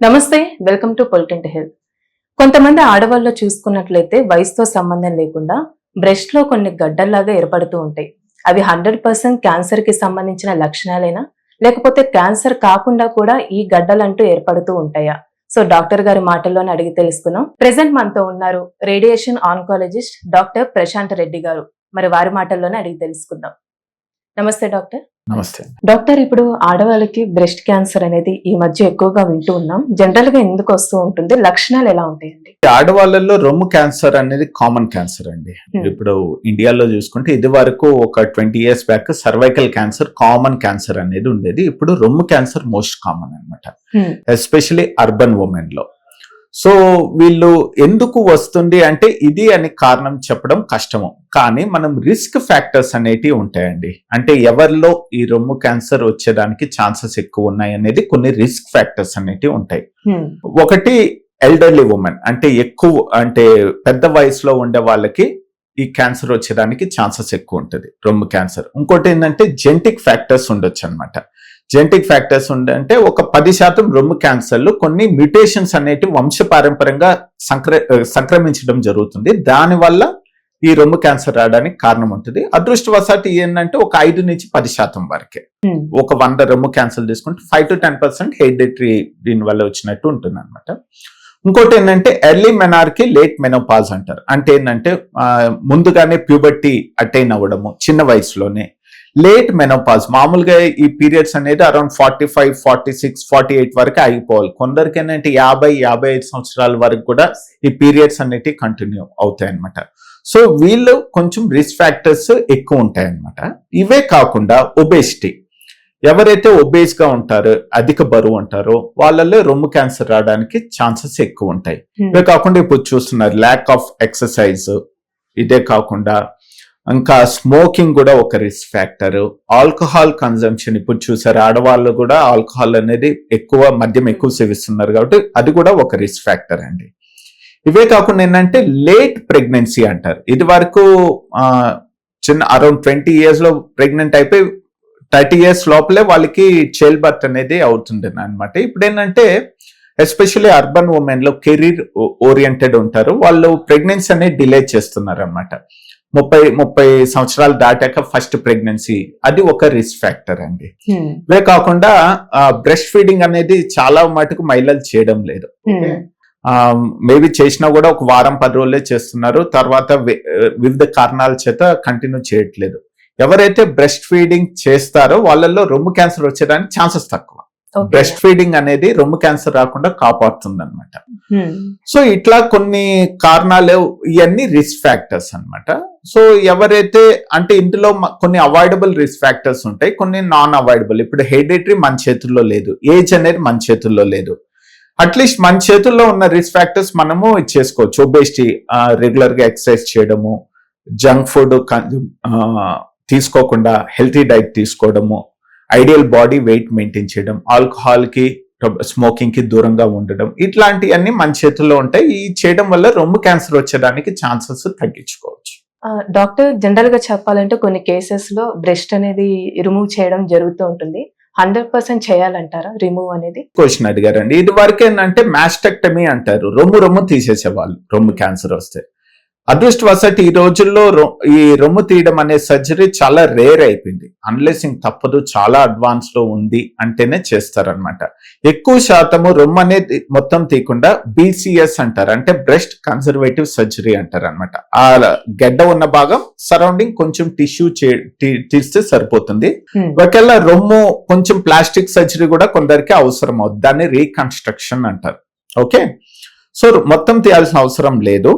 నమస్తే, welcome to పొలిటెంట్ health. కొంతమంది ఆడవాళ్ళు చూసుకున్నట్లయితే వయసుతో సంబంధం లేకుండా బ్రెస్ట్ లో కొన్ని గడ్డల్లాగా ఏర్పడుతూ ఉంటాయి. అవి 100% క్యాన్సర్ కి సంబంధించిన లక్షణాలేనా, లేకపోతే క్యాన్సర్ కాకుండా కూడా ఈ గడ్డలంటూ ఏర్పడుతూ ఉంటాయా? సో డాక్టర్ గారి మాటల్లోనే అడిగి తెలుసుకుందాం. ప్రెసెంట్ మనతో ఉన్నారు radiation oncologist doctor Prashant Reddy గారు. మరి వారి మాటల్లోనే అడిగి తెలుసుకుందాం. నమస్తే డాక్టర్. నమస్తే డాక్టర్, ఇప్పుడు ఆడవాళ్ళకి బ్రెస్ట్ క్యాన్సర్ అనేది ఈ మధ్య ఎక్కువగా వింటూ ఉన్నాం. జనరల్ గా ఎందుకు వస్తూ ఉంటుంది, లక్షణాలు ఎలా ఉంటాయండి? ఆడవాళ్ళలో రొమ్ము క్యాన్సర్ అనేది కామన్ క్యాన్సర్ అండి. ఇప్పుడు ఇండియాలో చూసుకుంటే ఇది వరకు ఒక 20 years back cervical cancer common cancer అనేది ఉండేది. ఇప్పుడు రొమ్ము క్యాన్సర్ మోస్ట్ కామన్ అనమాట, ఎస్పెషలీ అర్బన్ ఉమెన్ లో. సో వీళ్ళు ఎందుకు వస్తుంది అంటే ఇది అని కారణం చెప్పడం కష్టము, కానీ మనం రిస్క్ ఫ్యాక్టర్స్ అనేటివి ఉంటాయండి. అంటే ఎవరిలో ఈ రొమ్ము క్యాన్సర్ వచ్చేదానికి ఛాన్సెస్ ఎక్కువ ఉన్నాయి అనేది కొన్ని రిస్క్ ఫ్యాక్టర్స్ అనేటివి ఉంటాయి. ఒకటి ఎల్డర్లీ ఉమెన్, అంటే పెద్ద వయసులో ఉండే వాళ్ళకి ఈ క్యాన్సర్ వచ్చేదానికి ఛాన్సెస్ ఎక్కువ ఉంటుంది రొమ్ము క్యాన్సర్. ఇంకోటి ఏంటంటే జెనెటిక్ ఫ్యాక్టర్స్ ఉండొచ్చు అనమాట. జెనెటిక్ ఫ్యాక్టర్స్ అంటే ఒక 10% రొమ్ము క్యాన్సర్లు కొన్ని మ్యూటేషన్స్ అనేటివి వంశపారంపర్యంగా సంక్రమించడం జరుగుతుంది. దానివల్ల ఈ రొమ్ము క్యాన్సర్ రావడానికి కారణం ఉంటుంది. అదృష్టవశాత్తు ఏంటంటే ఒక 5 నుంచి 10% వరకే. ఒక 100 రొమ్ము క్యాన్సర్ తీసుకుంటే 5 to 10% హెరిడిటరీ దీని వల్ల వచ్చినట్టు ఉంటుంది అనమాట. ఇంకోటి ఏంటంటే ఎర్లీ మెనార్కి లేట్ మెనోపాజ్ అంటారు. అంటే ఏంటంటే ముందుగానే ప్యూబర్టీ అటైన్ అవ్వడము చిన్న వయసులోనే. లేట్ మెనోపాజ్ మామూలుగా ఈ పీరియడ్స్ అనేది అరౌండ్ 45, 46, 48 వరకు ఆగిపోవాలి. కొందరికి ఏంటంటే 50, 55 సంవత్సరాల వరకు కూడా ఈ పీరియడ్స్ అనేటివి కంటిన్యూ అవుతాయి అనమాట. సో వీళ్ళు కొంచెం రిస్క్ ఫ్యాక్టర్స్ ఎక్కువ ఉంటాయి అనమాట. ఇవే కాకుండా ఒబేసిటీ, ఎవరైతే ఒబేస్ గా ఉంటారో, అధిక బరువు ఉంటారో వాళ్ళలో రొమ్ము క్యాన్సర్ రావడానికి ఛాన్సెస్ ఎక్కువ ఉంటాయి. ఇవే కాకుండా ఇప్పుడు చూస్తున్నారు ల్యాక్ ఆఫ్ ఎక్సర్సైజ్. ఇదే కాకుండా ఇంకా స్మోకింగ్ కూడా ఒక రిస్క్ ఫ్యాక్టర్. ఆల్కహాల్ కన్జంప్షన్, ఇప్పుడు చూసారు ఆడవాళ్ళు కూడా ఆల్కహాల్ అనేది మద్యం ఎక్కువ సేవిస్తున్నారు కాబట్టి అది కూడా ఒక రిస్క్ ఫ్యాక్టర్ అండి. ఇవే కాకుండా ఏంటంటే లేట్ ప్రెగ్నెన్సీ అంటారు. ఇది వరకు అరౌండ్ 20 years లో ప్రెగ్నెంట్ అయిపోయి 30 years లోపలే వాళ్ళకి చైల్డ్ బర్త్ అనేది అవుతుంది అనమాట. ఇప్పుడు ఏంటంటే ఎస్పెషల్లీ అర్బన్ ఉమెన్ లో కెరీర్ ఓరియంటెడ్ ఉంటారు, వాళ్ళు ప్రెగ్నెన్సీ అనేది డిలే చేస్తున్నారు అనమాట. 30 సంవత్సరాలు దాటాక ఫస్ట్ ప్రెగ్నెన్సీ, అది ఒక రిస్క్ ఫ్యాక్టర్ అండి. ఇవే కాకుండా బ్రెస్ట్ ఫీడింగ్ అనేది చాలా మటుకు మహిళలు చేయడం లేదు. మేబీ చేసినా కూడా ఒక వారం 10 రోజులే చేస్తున్నారు, తర్వాత వివిధ కారణాల చేత కంటిన్యూ చేయట్లేదు. ఎవరైతే బ్రెస్ట్ ఫీడింగ్ చేస్తారో వాళ్ళల్లో రొమ్ము క్యాన్సర్ వచ్చేదానికి ఛాన్సెస్ తక్కువ. బ్రెస్ట్ ఫీడింగ్ అనేది రొమ్ము క్యాన్సర్ రాకుండా కాపాడుతుంది అనమాట. సో ఇట్లా కొన్ని కారణాలు, ఇవన్నీ రిస్క్ ఫ్యాక్టర్స్ అనమాట. సో ఎవరైతే అంటే ఇందులో కొన్ని అవాయిడబుల్ రిస్క్ ఫ్యాక్టర్స్ ఉంటాయి, కొన్ని నాన్ అవాయిడబుల్. ఇప్పుడు హెరిడిటరీ మన చేతుల్లో లేదు, ఏజ్ అనేది మన చేతుల్లో లేదు. అట్లీస్ట్ మన చేతుల్లో ఉన్న రిస్క్ ఫ్యాక్టర్స్ మనము చేసుకోవచ్చు. ఒబేసిటీ, రెగ్యులర్ గా ఎక్సర్సైజ్ చేయడము, జంక్ ఫుడ్ తీసుకోకుండా హెల్తీ డైట్ తీసుకోవడము, ఐడియల్ బాడీ వెయిట్ మెయింటైన్ చేయడం, ఆల్కహాల్ కి స్మోకింగ్ కి దూరంగా ఉండడం, ఇట్లాంటివన్నీ మన చేతుల్లో ఉంటాయి. ఈ చేయడం వల్ల రొమ్ము క్యాన్సర్ వచ్చేదానికి ఛాన్సెస్ తగ్గించుకోవచ్చు. డాక్టర్, జనరల్ గా చెప్పాలంటే కొన్ని కేసెస్ లో బ్రెస్ట్ అనేది రిమూవ్ చేయడం జరుగుతూ ఉంటుంది. 100% చేయాలంటారా రిమూవ్ అనేది? క్వశ్చన్ అడిగారండి. ఇది వరకు ఏంటంటే మాస్టెక్టమీ అంటారు, రొమ్ము తీసేసేవాళ్ళు రొమ్ము క్యాన్సర్ వస్తే. అదృష్టవశాత్తు ఈ రోజుల్లో ఈ రొమ్ము తీయడం అనే సర్జరీ చాలా రేర్ అయిపోయింది. అన్లెస్ ఇంక తప్పదు, చాలా అడ్వాన్స్ లో ఉంది అంటేనే చేస్తారనమాట. ఎక్కువ శాతము రొమ్ము అనేది మొత్తం తీయకుండా BCS అంటారు, అంటే బ్రెస్ట్ కన్సర్వేటివ్ సర్జరీ అంటారు అనమాట. ఆ గడ్డ ఉన్న భాగం సరౌండింగ్ కొంచెం టిష్యూ తీస్తే సరిపోతుంది. ఒకవేళ రొమ్ము కొంచెం ప్లాస్టిక్ సర్జరీ కూడా కొందరికి అవసరం అవుతుంది, దాన్ని రీకన్స్ట్రక్షన్ అంటారు. ఓకే, సో మొత్తం తీయాల్సిన అవసరం లేదు.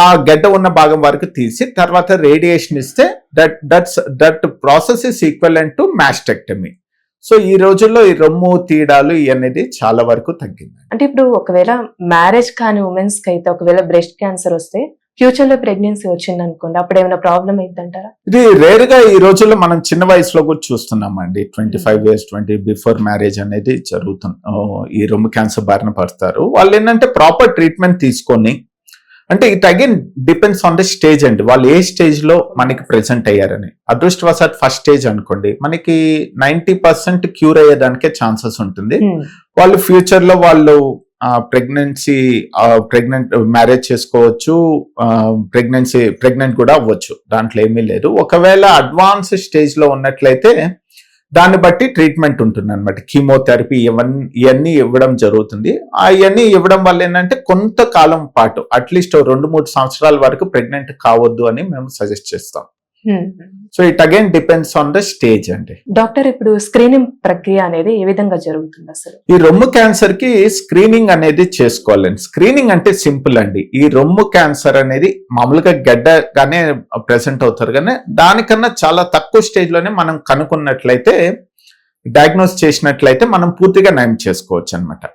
ఆ గడ్డ ఉన్న భాగం వరకు తీసి తర్వాత రేడియేషన్ ఇస్తే that process is equivalent to mastectomy. So ఈ రోజుల్లో ఈ రొమ్ము తీయడాలు అనేది చాలా వరకు తగ్గింది. అంటే ఇప్పుడు ఒకవేళ మ్యారేజ్ కాని ఉమెన్స్ కి అయితే ఒకవేళ బ్రెస్ట్ క్యాన్సర్ వస్తే ఫ్యూచర్ లో ప్రెగ్నెన్సీ వచ్చింది అనుకోండి, అప్పుడు ఏమైనా ప్రాబ్లం అయిందంటారా? ఇది రేర్ గా ఈ రోజుల్లో మనం చిన్న వయసులో కూడా చూస్తున్నామండి. 25 years 20 బిఫోర్ మ్యారేజ్ అనేది జరుగుతుంది. ఈ రొమ్ము క్యాన్సర్ బారిన పడతారు. వాళ్ళు ఏంటంటే ప్రాపర్ ట్రీట్మెంట్ తీసుకొని అంటే it again depends on the stage అండి, వాళ్ళు ఏ స్టేజ్ లో మనకి ప్రెసెంట్ అయ్యారని. అదృష్టవశాత్ ఫస్ట్ స్టేజ్ అనుకోండి, మనకి 90% క్యూర్ అయ్యేదానికే ఛాన్సెస్ ఉంటుంది. వాళ్ళు ఫ్యూచర్ లో వాళ్ళు ప్రెగ్నెంట్ మ్యారేజ్ చేసుకోవచ్చు, ప్రెగ్నెంట్ కూడా అవ్వచ్చు, దాంట్లో ఏమీ లేదు. ఒకవేళ అడ్వాన్స్ స్టేజ్ లో ఉన్నట్లయితే దాన్ని బట్టి ట్రీట్మెంట్ ఉంటుంది అనమాట. కీమోథెరపీ ఇవన్నీ ఇవ్వడం జరుగుతుంది. అవన్నీ ఇవ్వడం వల్ల ఏంటంటే కొంతకాలం పాటు అట్లీస్ట్ 2-3 సంవత్సరాల వరకు ప్రెగ్నెంట్ కావద్దు అని మేము సజెస్ట్ చేస్తాం. So it again depends on the stage అండి. డాక్టర్, ఇప్పుడు స్క్రీనింగ్ ప్రక్రియ అనేది ఏ విధంగా జరుగుతుంది అసలు? ఈ రొమ్ము క్యాన్సర్ కి స్క్రీనింగ్ అనేది చేసుకోవాలండి. స్క్రీనింగ్ అంటే సింపుల్ అండి. ఈ రొమ్ము క్యాన్సర్ అనేది మామూలుగా గడ్డగానే ప్రెసెంట్ అవుతారు, కానీ దానికన్నా చాలా తక్కువ స్టేజ్ లోనే మనం కనుక్కున్నట్లయితే, డయాగ్నోస్ చేసినట్లయితే మనం పూర్తిగా నయం చేసుకోవచ్చు అనమాట.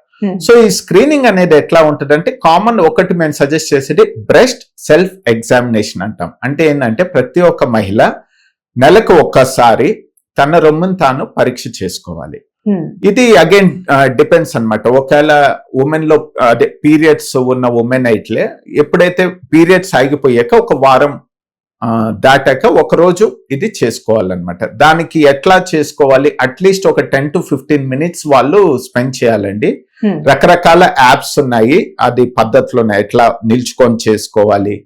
సో ఈ స్క్రీనింగ్ అనేది ఎట్లా ఉంటుందంటే, కామన్ ఒకటి మేము సజెస్ట్ చేసేది బ్రెస్ట్ సెల్ఫ్ ఎగ్జామినేషన్ అంటాం. అంటే ఏంటంటే ప్రతి ఒక్క మహిళ నెలకు ఒక్కసారి తన రొమ్మును తాను పరీక్ష చేసుకోవాలి. ఇది అగైన్ డిపెండ్స్ అన్నమాట. ఒకవేళ ఉమెన్ లో అదే పీరియడ్స్ ఉన్న ఉమెన్ అయితే ఎప్పుడైతే పీరియడ్స్ ఆగిపోయాక ఒక వారం దాటాక ఒక రోజు ఇది చేసుకోవాలన్నమాట. దానికి ఎట్లా చేసుకోవాలి, అట్లీస్ట్ ఒక 10 to 15 minutes వాళ్ళు స్పెండ్ చేయాలండి. రకరకాల యాప్స్ ఉన్నాయి, అది పద్ధతిలోనే ఎట్లా నిల్చుకొని చేసుకోవాలి,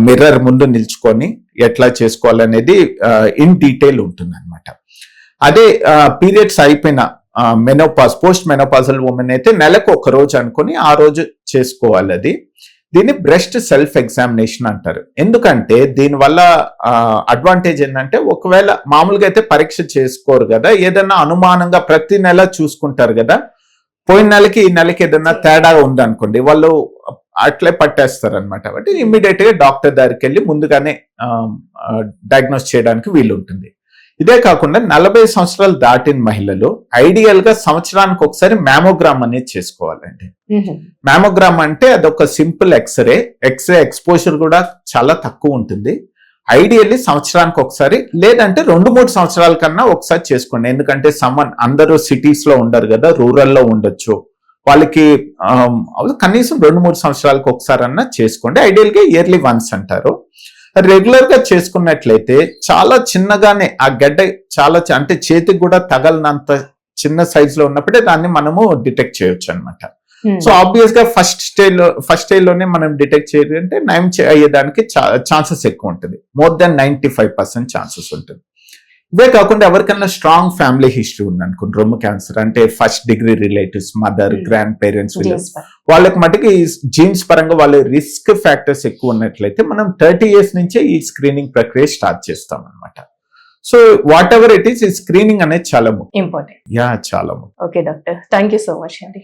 మిర్రర్ ముందు నిల్చుకొని ఎట్లా చేసుకోవాలి అనేది ఇన్ డీటెయిల్ ఉంటుంది అనమాట. అదే పీరియడ్స్ అయిపోయిన పోస్ట్ మెనోపాజల్ ఉమెన్ అయితే నెలకు ఒక రోజు అనుకొని ఆ రోజు చేసుకోవాలి. అది దీన్ని బ్రెస్ట్ సెల్ఫ్ ఎగ్జామినేషన్ అంటారు. ఎందుకంటే దీనివల్ల అడ్వాంటేజ్ ఏంటంటే, ఒకవేళ మామూలుగా అయితే పరీక్ష చేసుకోరు కదా, ఏదైనా అనుమానంగా ప్రతి నెల చూసుకుంటారు కదా, పోయిన నెలకి ఈ నెలకి ఏదైనా తేడా ఉందనుకోండి, వాళ్ళు అట్లే పట్టేస్తారు అనమాట. కాబట్టి ఇమ్మీడియట్ గా డాక్టర్ దగ్గరికి వెళ్ళి ముందుగానే డయాగ్నోస్ చేయడానికి వీలు ఉంటుంది. ఇదే కాకుండా 40 సంవత్సరాలు దాటిన మహిళలు ఐడియల్ గా సంవత్సరానికి ఒకసారి మ్యామోగ్రామ్ అనేది చేసుకోవాలండి. మ్యామోగ్రామ్ అంటే అదొక సింపుల్ ఎక్స్రే ఎక్స్పోజర్ కూడా చాలా తక్కువ ఉంటుంది. ఐడియల్లీ సంవత్సరానికి ఒకసారి, లేదంటే 2-3 సంవత్సరాల కన్నా ఒకసారి చేసుకోండి. ఎందుకంటే అందరూ సిటీస్ లో ఉండరు కదా, రూరల్ లో ఉండొచ్చు, వాళ్ళకి కనీసం 2-3 సంవత్సరాలకు ఒకసారి అన్నా చేసుకోండి. ఐడియల్ గా ఇయర్లీ వన్స్ అంటారు. రెగ్యులర్ గా చేసుకున్నట్లయితే చాలా చిన్నగానే ఆ గడ్డ అంటే చేతికి కూడా తగలనంత చిన్న సైజ్ లో ఉన్నప్పుడే దాన్ని మనము డిటెక్ట్ చేయొచ్చు అనమాట. సో ఆబ్వియస్ గా ఫస్ట్ స్టేజ్ లోనే మనం డిటెక్ట్ చేయాలంటే నయం అయ్యేదానికి ఛాన్సెస్ ఎక్కువ ఉంటుంది. మోర్ దాన్ 95% ఛాన్సెస్ ఉంటుంది. ఇవే కాకుండా ఎవరికైనా స్ట్రాంగ్ ఫ్యామిలీ హిస్టరీ ఉందనుకోండి, రొమ్ము క్యాన్సర్ అంటే first degree relatives, mother, grand parents, వాళ్ళకి మటుకి జీన్స్ పరంగా వాళ్ళ రిస్క్ ఫ్యాక్టర్స్ ఎక్కువ ఉన్నట్లయితే మనం 30 years నుంచే ఈ స్క్రీనింగ్ ప్రక్రియ స్టార్ట్ చేస్తాం అనమాట. So what ever it is, ఈ స్క్రీనింగ్ అనేది చాలా ఇంపార్టెంట్. చాలా okay doctor, thank you so much అండి.